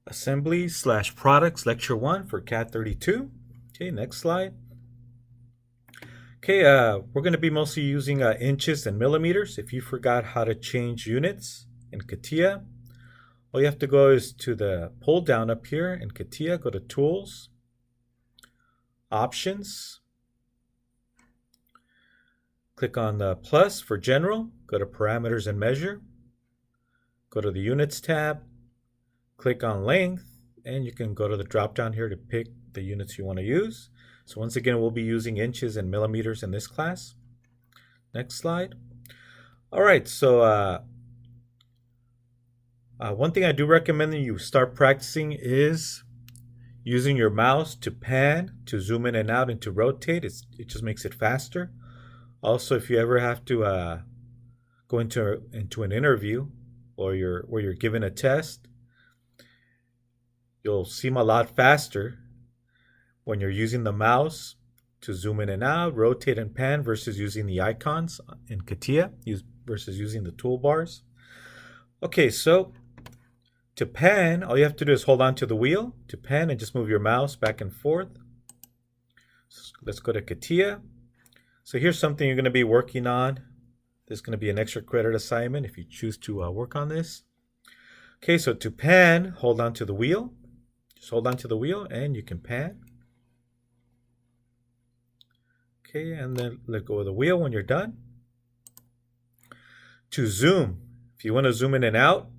Assemblies/Products Lecture 1 for CAD 32. Okay, next slide. Okay, we're going to be mostly using inches and millimeters. If you forgot how to change units in CATIA, all you have to go is to the pull down up here in CATIA, go to Tools, Options, click on the plus for General, go to Parameters and Measure, go to the Units tab, click on Length, and you can go to the drop down here to pick the units you want to use. So once again, we'll be using inches and millimeters in this class. Next slide. All right, so one thing I do recommend that you start practicing is using your mouse to pan, to zoom in and out, and to rotate. It just makes it faster. Also, if you ever have to go into an interview or where you're given a test, you'll seem a lot faster when you're using the mouse to zoom in and out, rotate and pan versus using the icons in CATIA versus using the toolbars. Okay, so to pan, all you have to do is hold on to the wheel to pan and just move your mouse back and forth. So let's go to CATIA. So here's something you're going to be working on. This is going to be an extra credit assignment if you choose to work on this. Okay, so to pan, hold on to the wheel. Just hold on to the wheel and you can pan. Okay, and then let go of the wheel when you're done. To zoom, if you want to zoom in and out,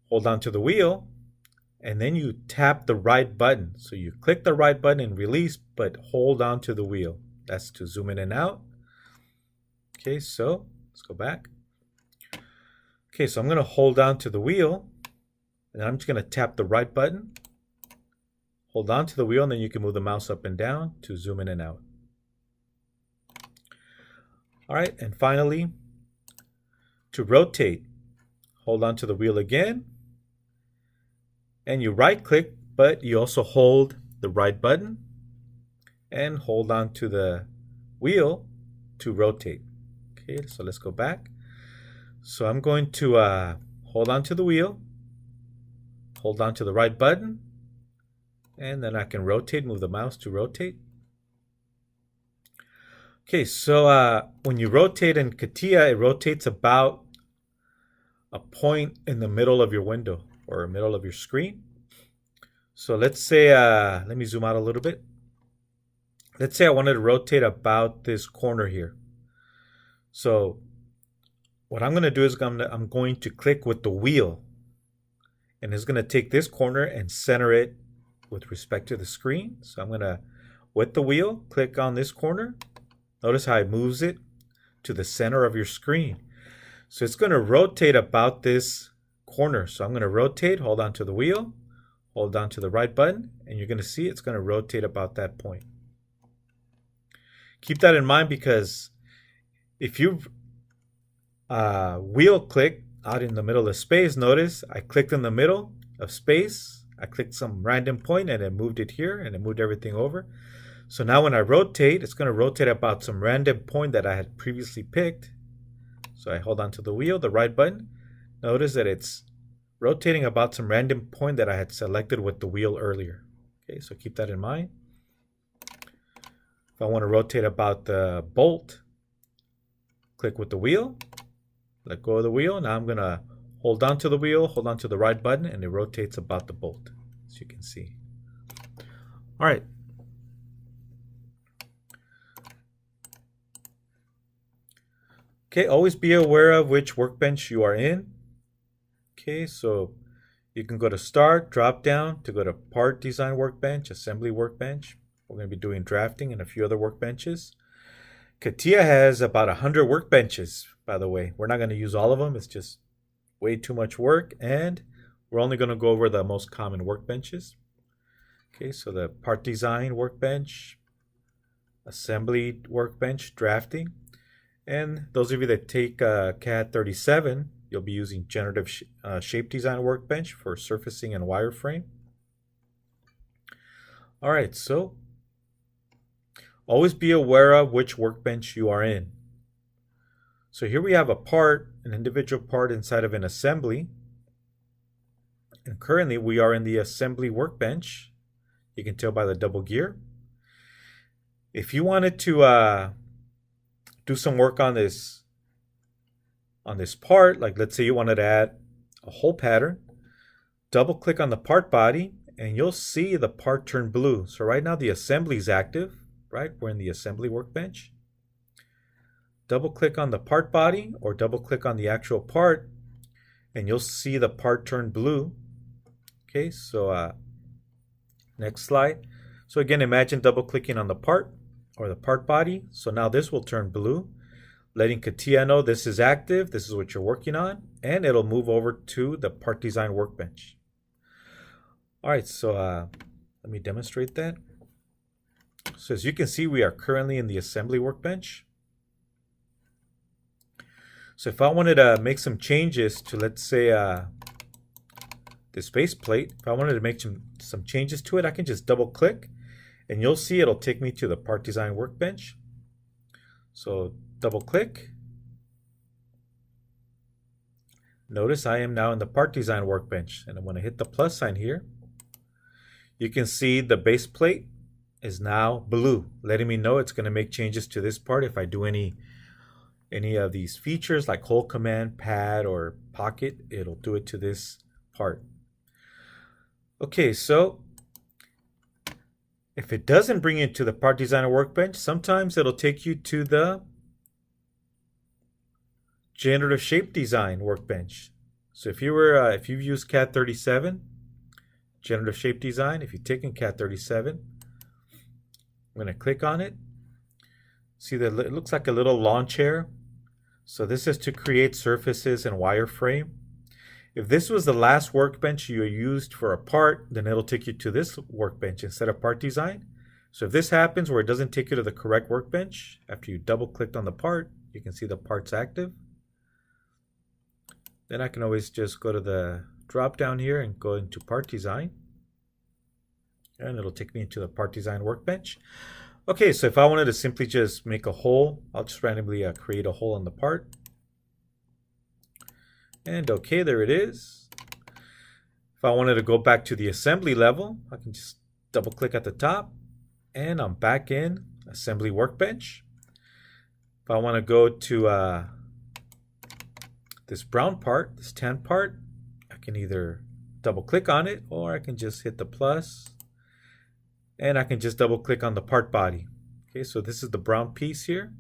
hold on to the wheel, and then you tap the right button. So you click the right button and release, but hold on to the wheel. That's to zoom in and out. Okay, so let's go back. Okay, so I'm going to hold on to the wheel, and I'm just going to tap the right button. Hold on to the wheel, and then you can move the mouse up and down to zoom in and out. All right, and finally, to rotate, hold on to the wheel again, and you right click, but you also hold the right button and hold on to the wheel to rotate. Okay, so let's go back. So I'm going to hold on to the wheel, hold on to the right button, and then I can rotate, move the mouse to rotate. Okay, so when you rotate in CATIA, it rotates about a point in the middle of your window or middle of your screen. So let's say, let me zoom out a little bit. Let's say I wanted to rotate about this corner here. So what I'm going to do is I'm going to click with the wheel, and it's going to take this corner and center it with respect to the screen. So I'm going to, with the wheel, click on this corner. Notice how it moves it to the center of your screen. So it's going to rotate about this corner. So I'm going to rotate, hold on to the wheel, hold on to the right button, and you're going to see it's going to rotate about that point. Keep that in mind, because if you wheel click out in the middle of space, notice I clicked in the middle of space. I clicked some random point and it moved it here and it moved everything over. So now when I rotate, it's going to rotate about some random point that I had previously picked. So I hold on to the wheel, the right button. Notice that it's rotating about some random point that I had selected with the wheel earlier. Okay, so keep that in mind. If I want to rotate about the bolt, click with the wheel, let go of the wheel. Now I'm going to hold on to the wheel, hold on to the right button, and it rotates about the bolt, as you can see. All right. Okay, always be aware of which workbench you are in. Okay, so you can go to Start, drop down to go to Part Design Workbench, Assembly Workbench. We're going to be doing drafting and a few other workbenches. CATIA has about 100 workbenches, by the way. We're not going to use all of them. It's just way too much work, and we're only going to go over the most common workbenches. Okay, so the Part Design Workbench, Assembly Workbench, Drafting. And those of you that take CAD 37, you'll be using Generative Shape Design Workbench for surfacing and wireframe. All right, so always be aware of which workbench you are in. So here we have a part, an individual part inside of an assembly. And currently we are in the assembly workbench. You can tell by the double gear. If you wanted to do some work on this part, like let's say you wanted to add a hole pattern, double click on the part body and you'll see the part turn blue. So right now the assembly is active, right? We're in the assembly workbench. Double click on the part body or double click on the actual part and you'll see the part turn blue. Okay, so next slide. So again, imagine double clicking on the part or the part body. So now this will turn blue, letting CATIA know this is active, this is what you're working on, and it'll move over to the part design workbench. All right, so let me demonstrate that. So as you can see, we are currently in the assembly workbench. So if I wanted to make some changes to, let's say, this base plate, if I wanted to make some changes to it, I can just double click and you'll see it'll take me to the part design workbench. So double click. Notice I am now in the part design workbench, and when I hit the plus sign here, you can see the base plate is now blue, letting me know it's going to make changes to this part. If I do any of these features like hole command, pad, or pocket, it'll do it to this part. Okay, so if it doesn't bring you to the part designer workbench, sometimes it'll take you to the generative shape design workbench. So if you've used CAD 37, generative shape design, if you've taken CAD 37, I'm going to click on it. See that it looks like a little lawn chair. So this is to create surfaces and wireframe. If this was the last workbench you used for a part, then it'll take you to this workbench instead of part design. So if this happens where it doesn't take you to the correct workbench, after you double clicked on the part, you can see the part's active. Then I can always just go to the drop down here and go into part design. And it'll take me into the part design workbench. Okay, so if I wanted to simply just make a hole, I'll just randomly create a hole on the part. And okay, there it is. If I wanted to go back to the assembly level, I can just double click at the top and I'm back in assembly workbench. If I want to go to this brown part, this tan part, I can either double click on it or I can just hit the plus and I can just double click on the part body. Okay, so this is the brown piece here.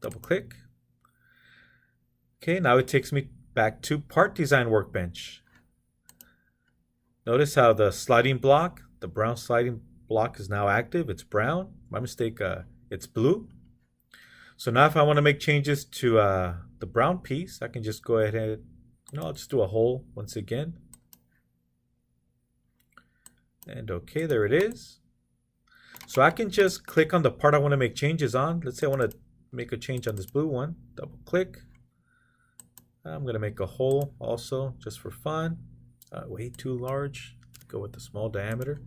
Double click. Okay, now it takes me back to part design workbench. Notice how the sliding block, the brown sliding block is now active. It's brown. My mistake, it's blue. So now if I want to make changes to the brown piece, I can just go ahead, I'll just do a hole once again. And okay, there it is. So I can just click on the part I want to make changes on. Let's say I want to make a change on this blue one. Double click. I'm going to make a hole also just for fun. Way too large. Go with the small diameter.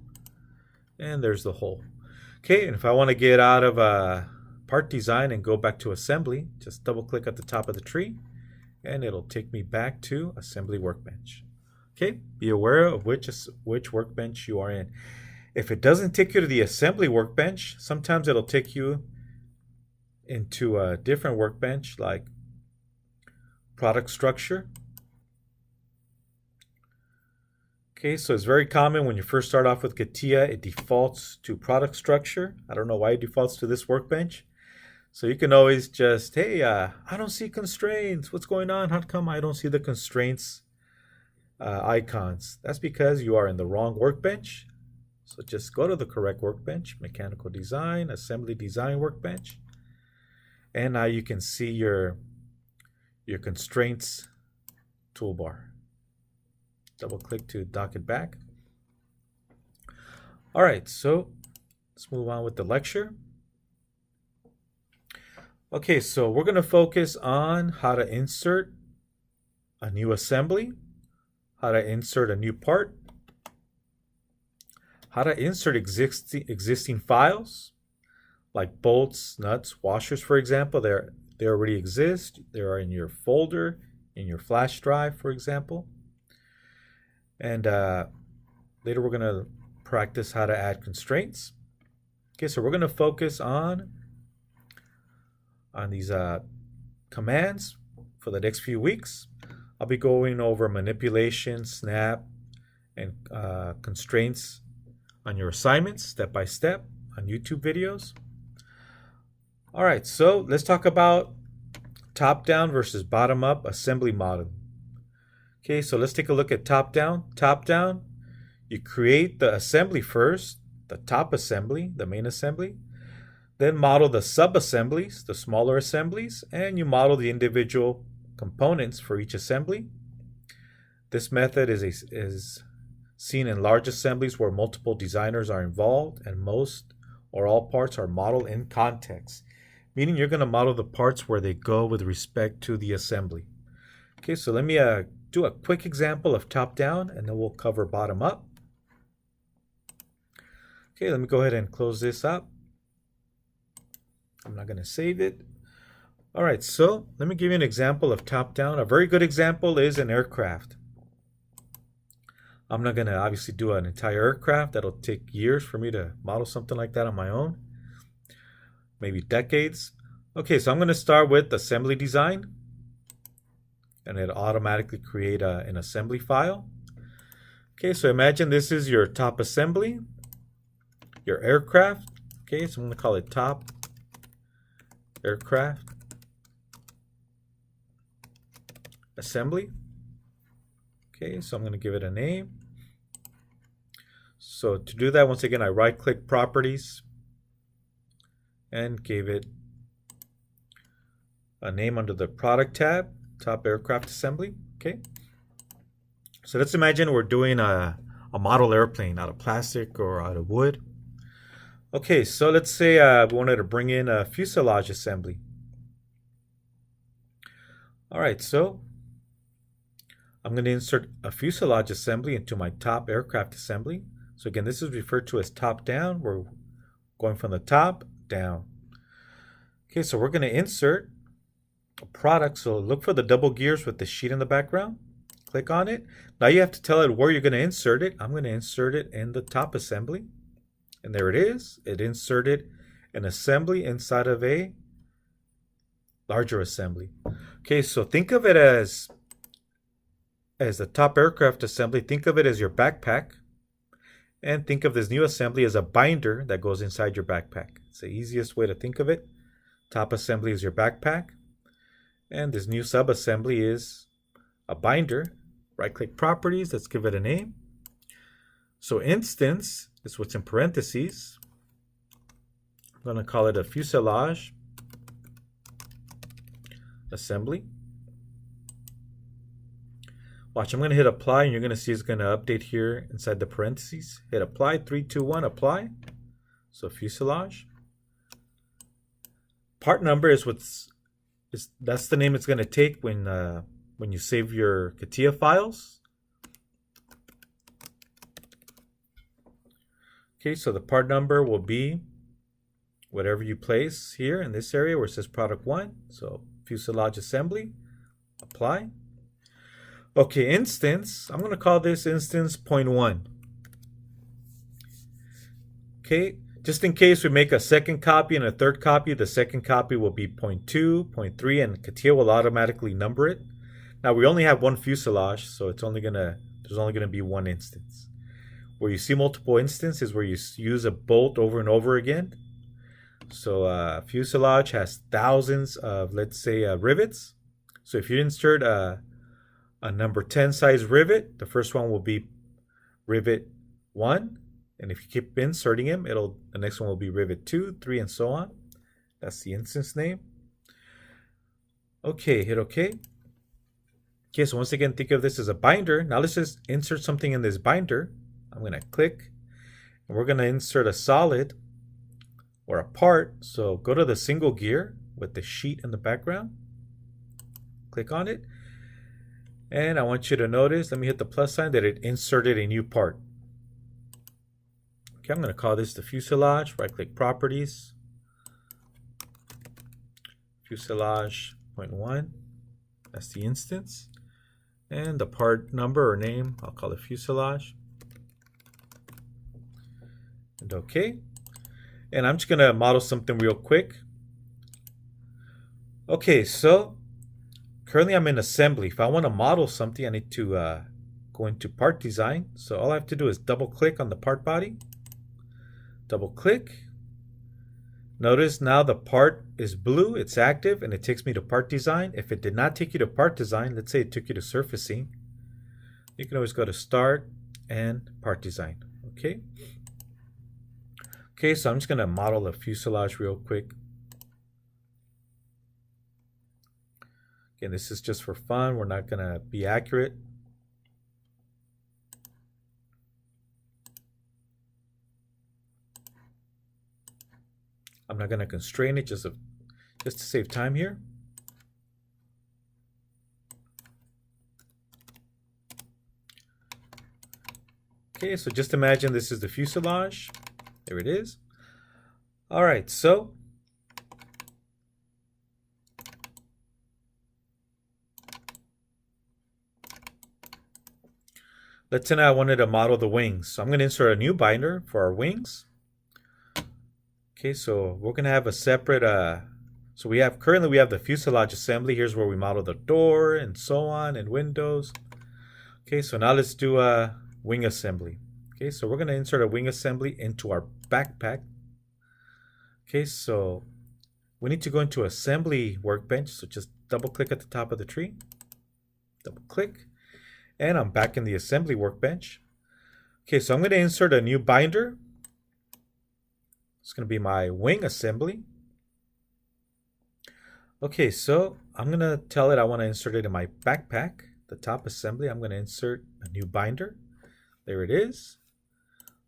And there's the hole. Okay, and if I want to get out of part design and go back to assembly, just double click at the top of the tree and it'll take me back to assembly workbench. Okay, be aware of which workbench you are in. If it doesn't take you to the assembly workbench, sometimes it'll take you into a different workbench like product structure. Okay, so it's very common when you first start off with CATIA, it defaults to product structure. I don't know why it defaults to this workbench. So you can always just, hey, I don't see constraints. What's going on? How come I don't see the constraints icons? That's because you are in the wrong workbench. So just go to the correct workbench, mechanical design, assembly design workbench. And now you can see your constraints toolbar. Double click to dock it back. All right, so let's move on with the lecture. Okay, so we're going to focus on how to insert a new assembly, how to insert a new part, how to insert existing files like bolts, nuts, washers, for example. They already exist. They are in your folder, in your flash drive, for example. And later we're going to practice how to add constraints. Okay, so we're going to focus on these commands for the next few weeks. I'll be going over manipulation, snap, and constraints on your assignments step by step on YouTube videos. All right, so let's talk about top-down versus bottom-up assembly model. Okay, so let's take a look at top-down. Top-down, you create the assembly first, the top assembly, the main assembly, then model the sub-assemblies, the smaller assemblies, and you model the individual components for each assembly. This method is seen in large assemblies where multiple designers are involved and most or all parts are modeled in context, meaning you're going to model the parts where they go with respect to the assembly. Okay, so let me do a quick example of top-down, and then we'll cover bottom-up. Okay, let me go ahead and close this up. I'm not going to save it. All right, so let me give you an example of top-down. A very good example is an aircraft. I'm not going to obviously do an entire aircraft. That'll take years for me to model something like that on my own. Maybe decades. Okay, so I'm going to start with assembly design. And it'll automatically create an assembly file. Okay, so imagine this is your top assembly, your aircraft. Okay, so I'm going to call it top aircraft assembly. Okay, so I'm going to give it a name. So to do that, once again, I right-click Properties and gave it a name under the Product tab, Top Aircraft Assembly. Okay, so let's imagine we're doing a model airplane out of plastic or out of wood. Okay, so let's say we wanted to bring in a fuselage assembly. All right, so I'm going to insert a fuselage assembly into my top aircraft assembly. So again, this is referred to as top down. We're going from the top down. Okay, so we're going to insert a product. So look for the double gears with the sheet in the background. Click on it. Now you have to tell it where you're going to insert it. I'm going to insert it in the top assembly. And there it is. It inserted an assembly inside of a larger assembly. Okay, so think of it as the top aircraft assembly. Think of it as your backpack. And think of this new assembly as a binder that goes inside your backpack. It's the easiest way to think of it. Top assembly is your backpack. And this new sub-assembly is a binder. Right-click Properties. Let's give it a name. So instance is what's in parentheses. I'm going to call it a fuselage assembly. Watch, I'm going to hit apply, and you're going to see it's going to update here inside the parentheses. Hit apply, 3, 2, 1, apply. So fuselage. Part number is that's the name it's going to take when you save your CATIA files. Okay, so the part number will be whatever you place here in this area where it says product 1. So fuselage assembly, apply. Okay, instance, I'm going to call this instance 0.1. Okay, just in case we make a second copy and a third copy, the second copy will be 0.2, 0.3, and CATIA will automatically number it. Now we only have one fuselage, so there's only gonna be one instance. Where you see multiple instances where you use a bolt over and over again. So fuselage has thousands of, let's say, rivets. So if you insert a number 10 size rivet, the first one will be rivet 1. And if you keep inserting them, the next one will be rivet 2, 3, and so on. That's the instance name. Okay, hit OK. Okay, so once again, think of this as a binder. Now let's just insert something in this binder. I'm going to click, and we're going to insert a solid or a part. So go to the single gear with the sheet in the background. Click on it. And I want you to notice, let me hit the plus sign, that it inserted a new part. Okay, I'm going to call this the fuselage. Right-click Properties. Fuselage 0.1. That's the instance. And the part number or name, I'll call it fuselage. And OK. And I'm just going to model something real quick. Okay, so currently I'm in assembly. If I want to model something, I need to go into part design. So all I have to do is double click on the part body. Double click. Notice now the part is blue, it's active, and it takes me to part design. If it did not take you to part design, let's say it took you to surfacing, you can always go to start and part design. Okay. Okay, so I'm just going to model a fuselage real quick. Again, this is just for fun. We're not going to be accurate. I'm not going to constrain it just to save time here. Okay, so just imagine this is the fuselage. There it is. All right, so let's say I wanted to model the wings. So I'm going to insert a new binder for our wings. Okay, so we're going to have a separate, so currently we have the fuselage assembly. Here's where we model the door and so on and windows. Okay, so now let's do a wing assembly. Okay, so we're going to insert a wing assembly into our backpack. Okay, so we need to go into assembly workbench. So just double click at the top of the tree. Double click. And I'm back in the assembly workbench. Okay, so I'm going to insert a new binder. It's going to be my wing assembly. Okay, so I'm going to tell it I want to insert it in my backpack. The top assembly, I'm going to insert a new binder. There it is.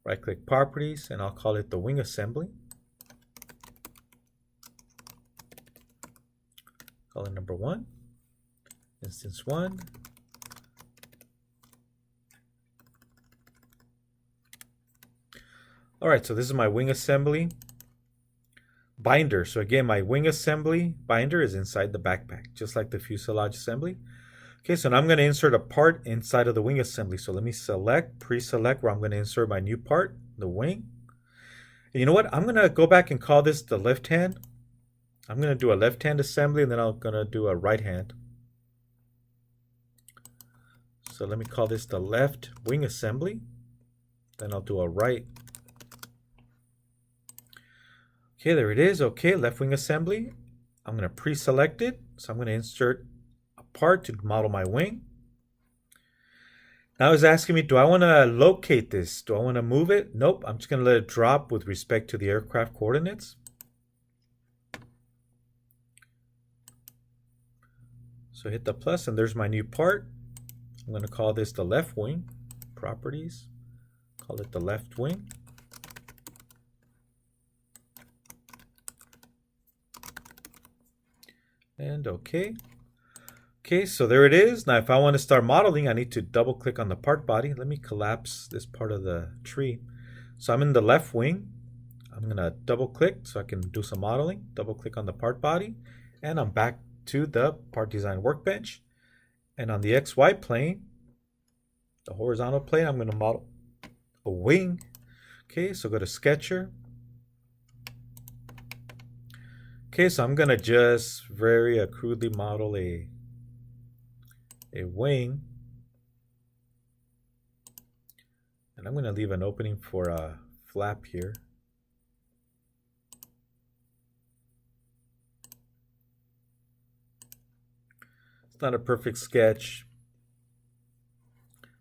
Right click properties, and I'll call it the wing assembly. Call it number 1. Instance 1. All right, so this is my wing assembly binder. So again, my wing assembly binder is inside the backpack, just like the fuselage assembly. Okay, so now I'm going to insert a part inside of the wing assembly. So let me pre-select where I'm going to insert my new part, the wing. And you know what? I'm going to go back and call this the left hand. I'm going to do a left hand assembly, and then I'm going to do a right hand. So let me call this the left wing assembly. Then I'll do a right. Okay, there it is. Okay, left wing assembly. I'm going to pre-select it. So I'm going to insert a part to model my wing. Now it's asking me, do I want to locate this? Do I want to move it? Nope, I'm just going to let it drop with respect to the aircraft coordinates. So hit the plus, and there's my new part. I'm going to call this the left wing. Properties. Call it the left wing. And OK. Okay, so there it is. Now if I want to start modeling, I need to double click on the part body. Let me collapse this part of the tree. So I'm in the left wing. I'm going to double click so I can do some modeling. Double click on the part body. And I'm back to the part design workbench. And on the XY plane, the horizontal plane, I'm going to model a wing. Okay, so go to Sketcher. Okay, so I'm going to just very crudely model a wing. And I'm going to leave an opening for a flap here. It's not a perfect sketch,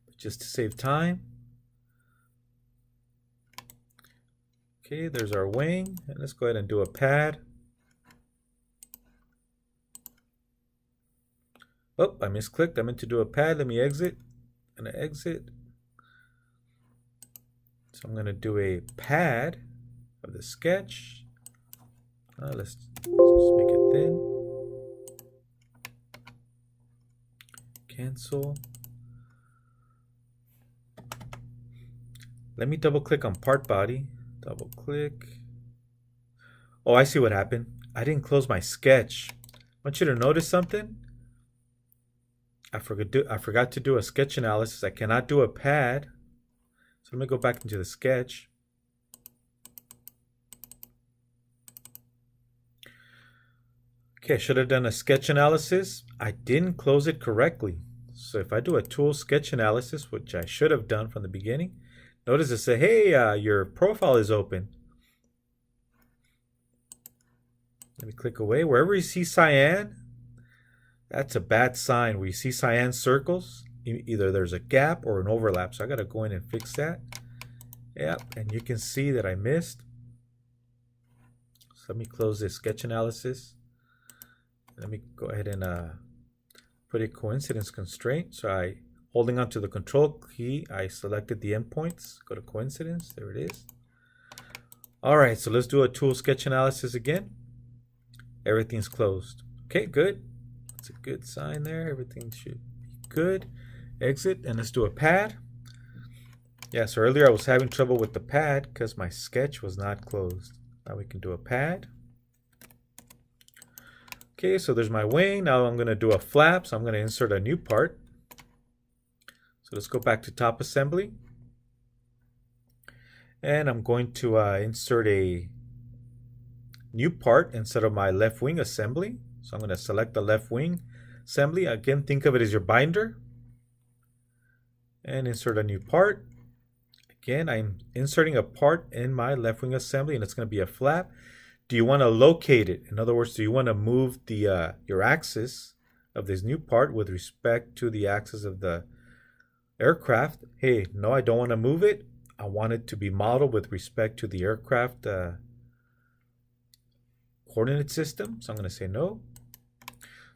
but just to save time. Okay, there's our wing. And let's go ahead and do a pad. Oh, I misclicked. I meant to do a pad. Let me exit. I'm going to exit. So I'm going to do a pad of the sketch. Let's just make it thin. Cancel. Let me double click on part body. Double click. Oh, I see what happened. I didn't close my sketch. I want you to notice something. I forgot to do a sketch analysis. I cannot do a pad. So let me go back into the sketch. Okay, I should have done a sketch analysis. I didn't close it correctly. So if I do a tool sketch analysis, which I should have done from the beginning, notice it says, hey, your profile is open. Let me click away. Wherever you see cyan, that's a bad sign. Where you see cyan circles, either there's a gap or an overlap. So I got to go in and fix that. Yep, and you can see that I missed. So let me close this sketch analysis. Let me go ahead and put a coincidence constraint. So I, holding onto the control key, I selected the endpoints. Go to coincidence. There it is. All right, so let's do a tool sketch analysis again. Everything's closed. Okay, good. That's a good sign there. Everything should be good. Exit, and let's do a pad. Yeah, so earlier I was having trouble with the pad because my sketch was not closed. Now we can do a pad. Okay, so there's my wing. Now I'm going to do a flap, so I'm going to insert a new part. So let's go back to top assembly. And I'm going to insert a new part instead of my left wing assembly. So I'm going to select the left wing assembly. Again, think of it as your binder. And insert a new part. Again, I'm inserting a part in my left wing assembly, and it's going to be a flap. Do you want to locate it? In other words, do you want to move the your axis of this new part with respect to the axis of the aircraft? Hey, no, I don't want to move it. I want it to be modeled with respect to the aircraft coordinate system. So I'm going to say no.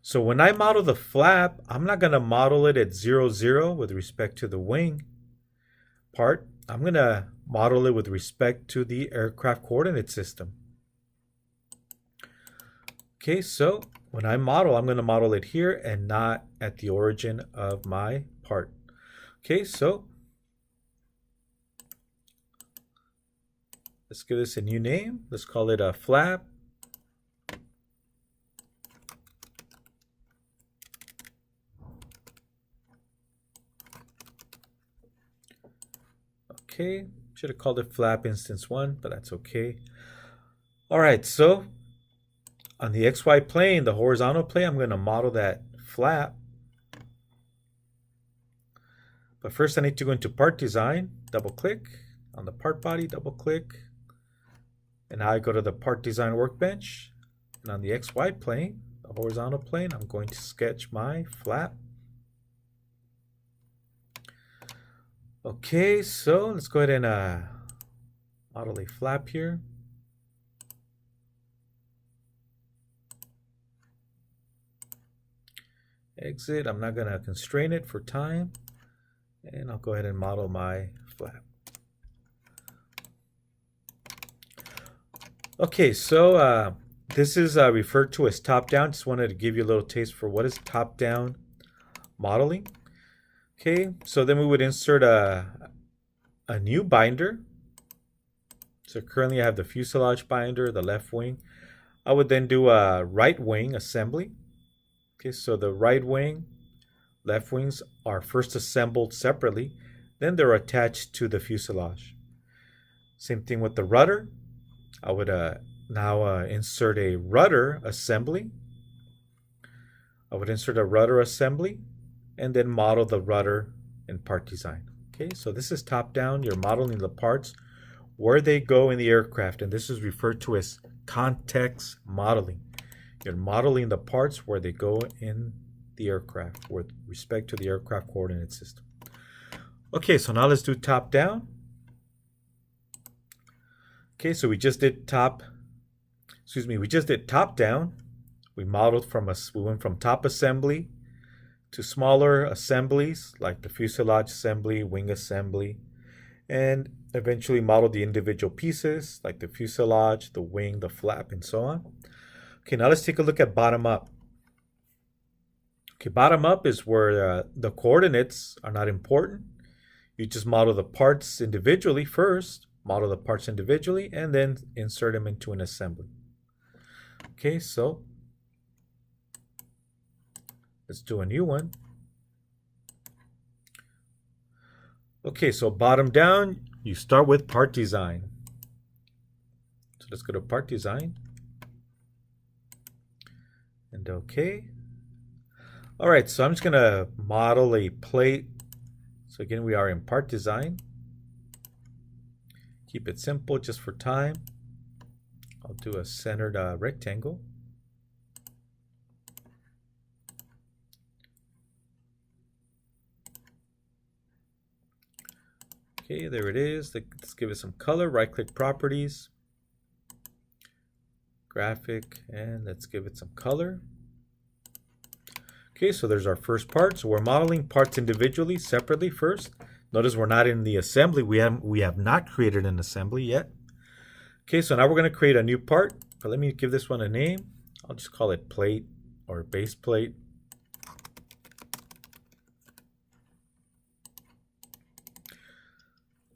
So when I model the flap, I'm not going to model it at 0, 0 with respect to the wing part. I'm going to model it with respect to the aircraft coordinate system. Okay, so when I model, I'm going to model it here and not at the origin of my part. Okay, so let's give this a new name. Let's call it a flap. Okay, should have called it flap instance 1, but that's okay. All right, so on the XY plane, the horizontal plane, I'm going to model that flap. But first I need to go into part design, double click on the part body, double click. And now I go to the part design workbench. And on the XY plane, the horizontal plane, I'm going to sketch my flap. Okay, so let's go ahead and model a flap here. Exit. I'm not going to constrain it for time. And I'll go ahead and model my flap. Okay, so this is referred to as top-down. Just wanted to give you a little taste for what is top-down modeling. Okay, so then we would insert a new binder. So currently I have the fuselage binder, the left wing. I would then do a right wing assembly. Okay, so the right wing, left wings are first assembled separately, then they're attached to the fuselage. Same thing with the rudder. I would now insert a rudder assembly. I would insert a rudder assembly and then model the rudder in part design. Okay, so this is top down. You're modeling the parts where they go in the aircraft, and this is referred to as context modeling. You're modeling the parts where they go in the aircraft with respect to the aircraft coordinate system. Okay, so now let's do top down. Okay, so we just did top down. We modeled we went from top assembly to smaller assemblies like the fuselage assembly, wing assembly, and eventually modeled the individual pieces like the fuselage, the wing, the flap, and so on. Okay, now let's take a look at bottom up. Okay, bottom up is where the coordinates are not important. You just model the parts individually first, model the parts individually, and then insert them into an assembly. Okay, so let's do a new one. Okay, so bottom down, you start with part design. So let's go to part design. And okay. All right, so I'm just gonna model a plate. So again, we are in part design. Keep it simple just for time. I'll do a centered rectangle. Okay, there it is. Let's give it some color. Right-click properties, graphic, and let's give it some color. Okay, so there's our first part. So we're modeling parts individually, separately first. Notice we're not in the assembly. We have not created an assembly yet. Okay, so now we're going to create a new part. But let me give this one a name. I'll just call it plate or base plate.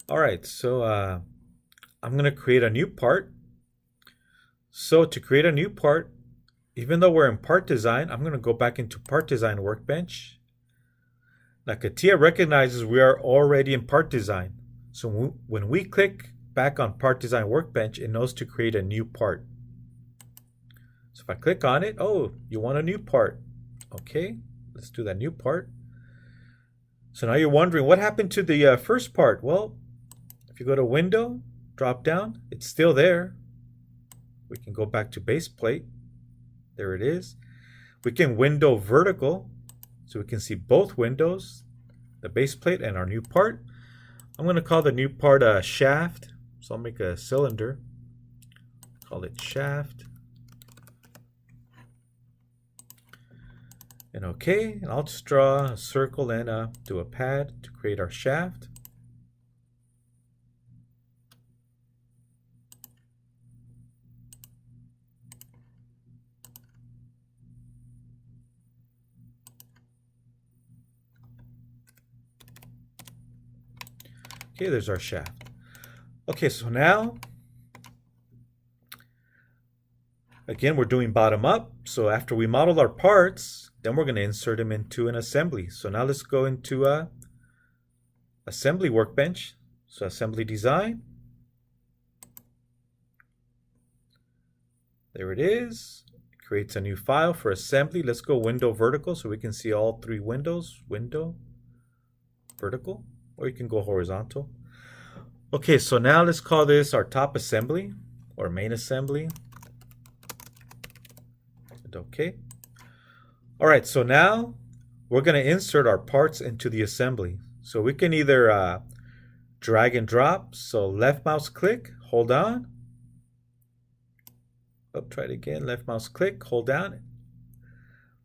All right, so I'm going to create a new part. So to create a new part, even though we're in part design, I'm going to go back into part design workbench. Now CATIA recognizes we are already in part design. So when we click back on part design workbench, it knows to create a new part. So if I click on it, oh, you want a new part. Okay, let's do that new part. So now you're wondering what happened to the first part. Well, if you go to window, drop down, it's still there. We can go back to base plate. There it is. We can window vertical, so we can see both windows, the base plate and our new part. I'm going to call the new part a shaft. So I'll make a cylinder. Call it shaft. And okay, and I'll just draw a circle and do a pad to create our shaft. Okay, there's our shaft. Okay, so now, again, we're doing bottom up. So after we model our parts, then we're going to insert them into an assembly. So now let's go into assembly workbench. So assembly design. There it is. It creates a new file for assembly. Let's go window vertical so we can see all three windows. Window, vertical, or you can go horizontal. Okay, so now let's call this our top assembly or main assembly. And okay. All right, so now we're going to insert our parts into the assembly. So we can either drag and drop. So left mouse click, hold on. Oh, try it again. Left mouse click, hold down.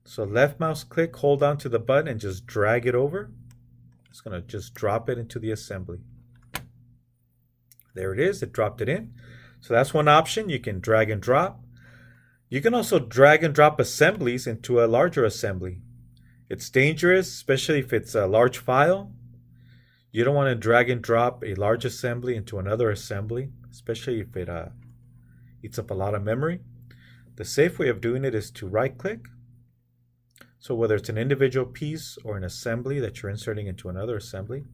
So left mouse click, hold on to the button and just drag it over. It's going to just drop it into the assembly. There it is. It dropped it in. So that's one option. You can drag and drop. You can also drag and drop assemblies into a larger assembly. It's dangerous, especially if it's a large file. You don't want to drag and drop a large assembly into another assembly, especially if it eats up a lot of memory. The safe way of doing it is to right-click. So whether it's an individual piece or an assembly that you're inserting into another assembly,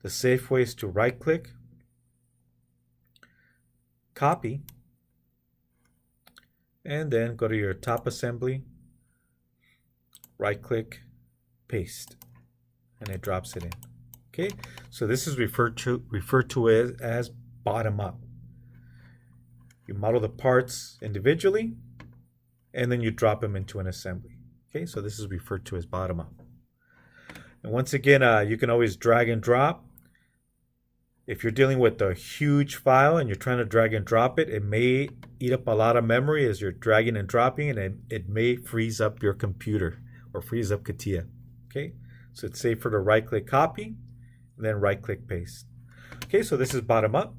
the safe way is to right-click, copy, and then go to your top assembly, right-click, paste, and it drops it in. Okay, so this is referred to as bottom up. You model the parts individually, and then you drop them into an assembly. Okay, so this is referred to as bottom up. And once again, you can always drag and drop. If you're dealing with a huge file and you're trying to drag and drop it, it may eat up a lot of memory as you're dragging and dropping, and it may freeze up your computer or freeze up CATIA. Okay, so it's safer to right-click copy and then right-click paste. Okay, so this is bottom up.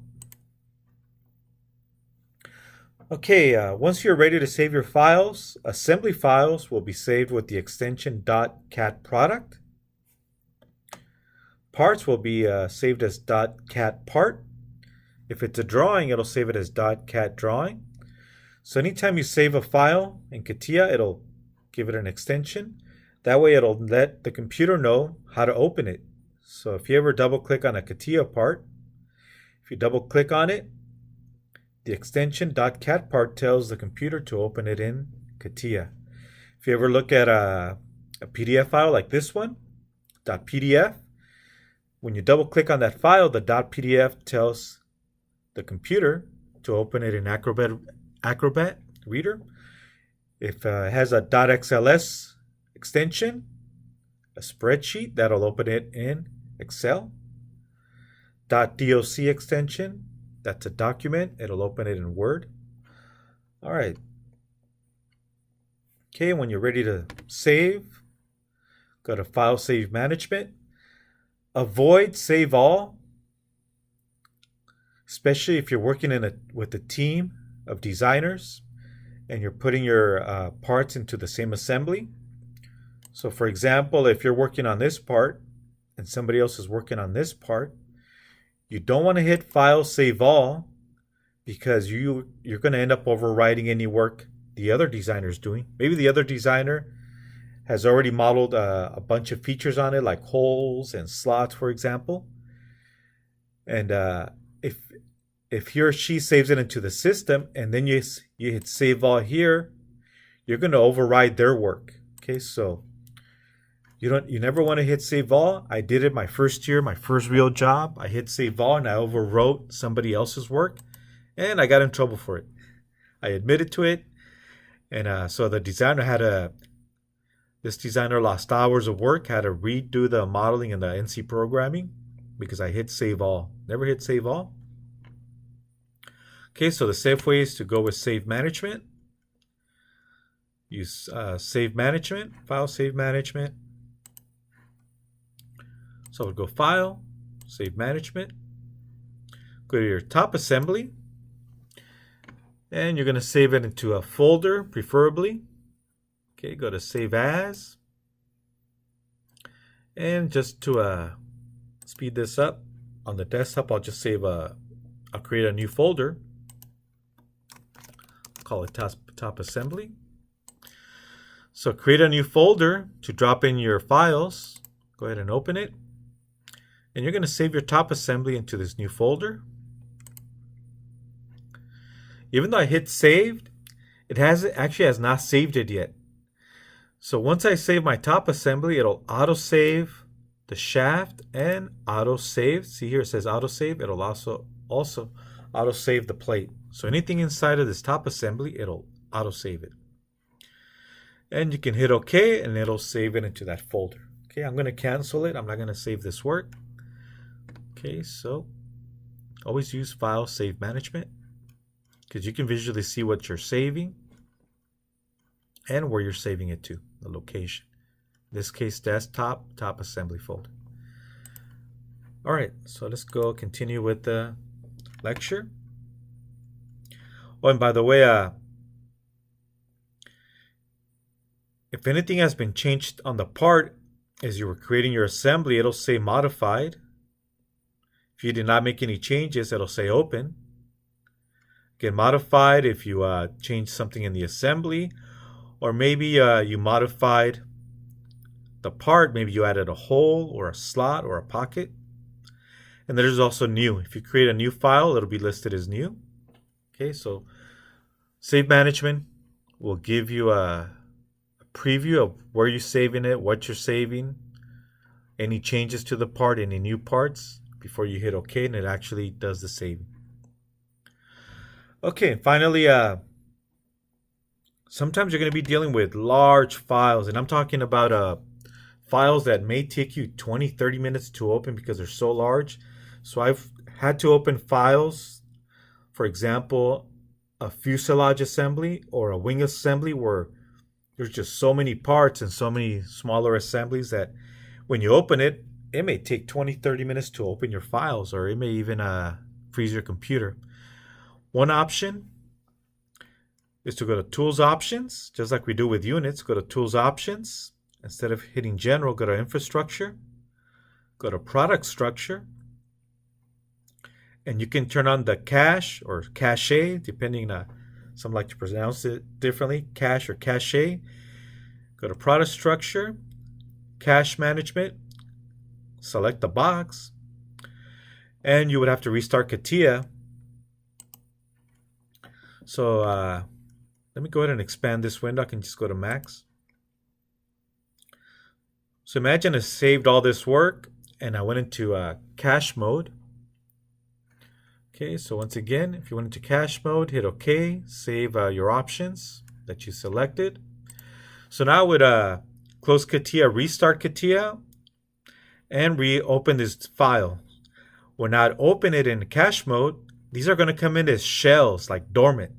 Okay, once you're ready to save your files, assembly files will be saved with the extension .cat product. Parts will be saved as .cat part. If it's a drawing, it'll save it as .cat drawing. So anytime you save a file in CATIA, it'll give it an extension. That way it'll let the computer know how to open it. So if you ever double click on a CATIA part, if you double click on it, the extension .cat part tells the computer to open it in CATIA. If you ever look at a PDF file like this one, .pdf, when you double click on that file, the .pdf tells the computer to open it in Acrobat Reader. If it has a .xls extension, a spreadsheet, that'll open it in Excel. .doc extension, that's a document, it'll open it in Word. All right. Okay, when you're ready to save, go to File Save Management. Avoid Save All, especially if you're working with a team of designers and you're putting your parts into the same assembly. So for example, if you're working on this part and somebody else is working on this part, you don't want to hit File Save All because you're going to end up overwriting any work the other designer is doing. Maybe the other designer has already modeled a bunch of features on it, like holes and slots, for example. And if he or she saves it into the system and then you hit Save All here, you're going to override their work. Okay, so you never want to hit Save All. I did it my first year, my first real job. I hit Save All and I overwrote somebody else's work, and I got in trouble for it. I admitted to it, and so the designer this designer lost hours of work, had to redo the modeling and the NC programming because I hit Save All. Never hit Save All. Okay, so the safe way is to go with Save Management. Use Save Management, File Save Management. So we'll go File, Save Management. Go to your top assembly. And you're going to save it into a folder, preferably. Okay, go to Save As. And just to speed this up, on the desktop, I'll just I'll create a new folder. Call it top assembly. So create a new folder to drop in your files. Go ahead and open it. And you're going to save your top assembly into this new folder. Even though I hit saved, it actually has not saved it yet. So once I save my top assembly, it'll autosave the shaft and autosave. See here it says autosave. It'll also autosave the plate. So anything inside of this top assembly, it'll autosave it. And you can hit OK and it'll save it into that folder. Okay, I'm going to cancel it. I'm not going to save this work. Okay, so always use File Save Management because you can visually see what you're saving and where you're saving it to, the location. In this case, desktop, top assembly folder. All right, so let's go continue with the lecture. Oh, and by the way, if anything has been changed on the part as you were creating your assembly, it'll say modified. If you did not make any changes, it'll say open. Again, modified if you changed something in the assembly, or maybe you modified the part. Maybe you added a hole or a slot or a pocket. And there's also new. If you create a new file, it'll be listed as new. Okay, so Save Management will give you a preview of where you're saving it, what you're saving, any changes to the part, any new parts before you hit OK, and it actually does the saving. Okay, and finally, sometimes you're going to be dealing with large files, and I'm talking about files that may take you 20-30 minutes to open because they're so large. So I've had to open files, for example, a fuselage assembly or a wing assembly where there's just so many parts and so many smaller assemblies that when you open it, it may take 20-30 minutes to open your files, or it may even freeze your computer. One option is to go to Tools Options, just like we do with units. Go to Tools Options. Instead of hitting General, go to Infrastructure. Go to Product Structure. And you can turn on the cache or cache, depending on, some like to pronounce it differently, cache or cache. Go to Product Structure, Cache Management, select the box, and you would have to restart CATIA. So let me go ahead and expand this window. I can just go to max. So imagine I saved all this work and I went into cache mode. Okay, so once again, if you went into cache mode, hit OK, save your options that you selected. So now I would close CATIA, restart CATIA, and reopen this file. When I open it in cache mode, these are going to come in as shells, like dormant.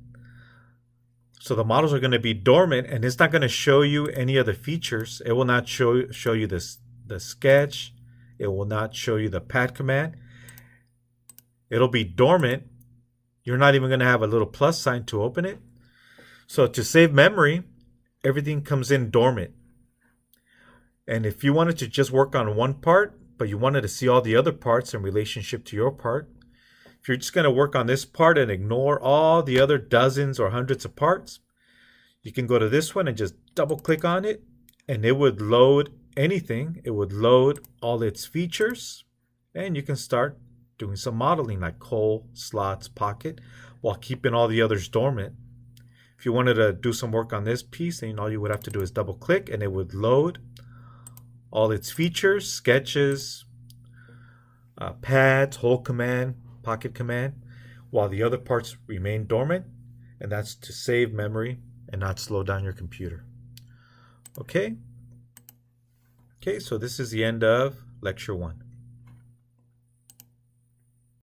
So the models are going to be dormant, and it's not going to show you any other features. It will not show you the sketch. It will not show you the pat command. It'll be dormant. You're not even going to have a little plus sign to open it. So to save memory, everything comes in dormant. And if you wanted to just work on one part, but you wanted to see all the other parts in relationship to your part, if you're just going to work on this part and ignore all the other dozens or hundreds of parts, you can go to this one and just double click on it, and it would load anything. It would load all its features, and you can start doing some modeling like hole, slots, pocket, while keeping all the others dormant. If you wanted to do some work on this piece, then all you would have to do is double click, and it would load all its features, sketches, pads, hole command, pocket command, while the other parts remain dormant, and that's to save memory and not slow down your computer. Okay, so this is the end of lecture 1.